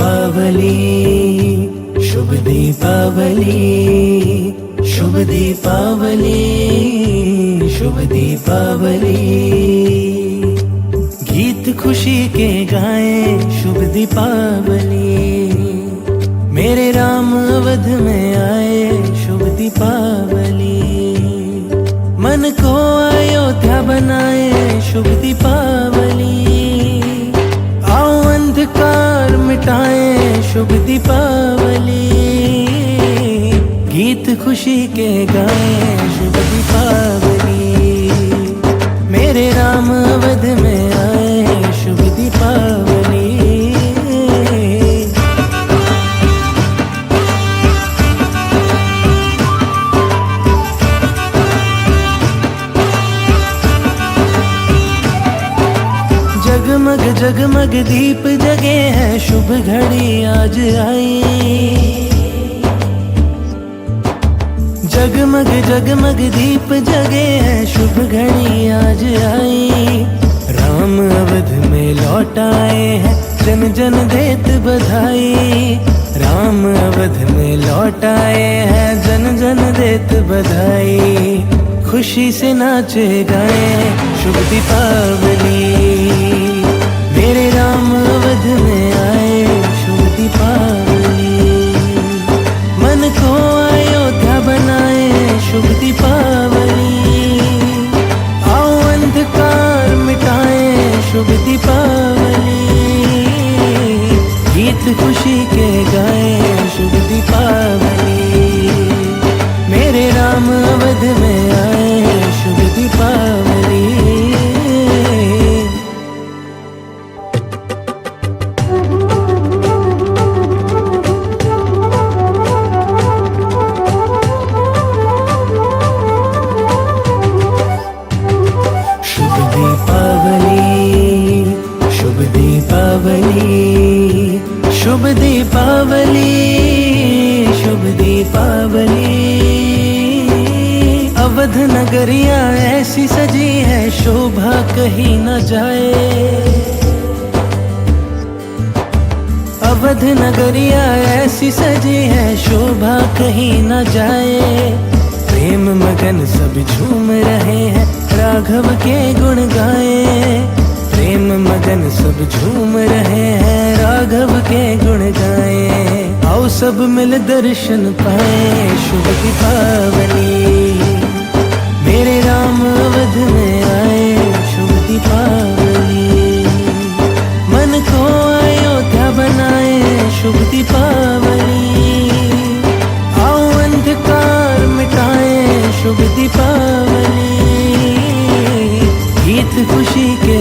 दीपावली, शुभ दीपावली, शुभ दीपावली, शुभ दीपावली। गीत खुशी के गाएं शुभ दीपावली, मेरे राम अवध में आए शुभ दीपावली। मन को अयोध्या बनाए शुभ दीपावली, आओ अंधकार मिटाए शुभ दीपावली। गीत खुशी के गाएं शुभ दीपावली, मेरे राम अवध में आए शुभ दीपावली। जगमग जगमग दीप जगे हैं, शुभ घड़ी आज आई। जगमग जगमग दीप जगे हैं, शुभ घड़ी आज आई। राम अवध में लौट आए हैं, जन जन देत बधाई। राम अवध में लौट आए हैं, जन जन देत बधाई। खुशी से नाचे गाए शुभ दीपावली, मेरे राम अवध में आए शुभ दीपावली। मन को अयोध्या बनाए शुभ दीपावली, आओ अंधकार मिटाए शुभ दीपावली। गीत खुशी के गाए शुभ दीपावली, मेरे राम अवध में आए शुभ दीपावली। शुभ दीपावली, शुभ दीपावली, शुभ दीपावली, शुभ दीपावली। अवध नगरिया ऐसी सजी है, शोभा कहीं न जाए। अवध नगरिया ऐसी सजी है, शोभा कहीं न जाए। प्रेम मगन सब झूम रहे हैं, राघव के गुण गाए। प्रेम मगन सब झूम रहे हैं, राघव के गुण गाए। आओ सब मिल दर्शन पाए शुभ दीपावली, मेरे राम अवध में आए शुभ दीपावली। मन को अयोध्या बनाए शुभ दीपावली, आओ अंधकार मिटाए शुभ दीपावली। गीत खुशी के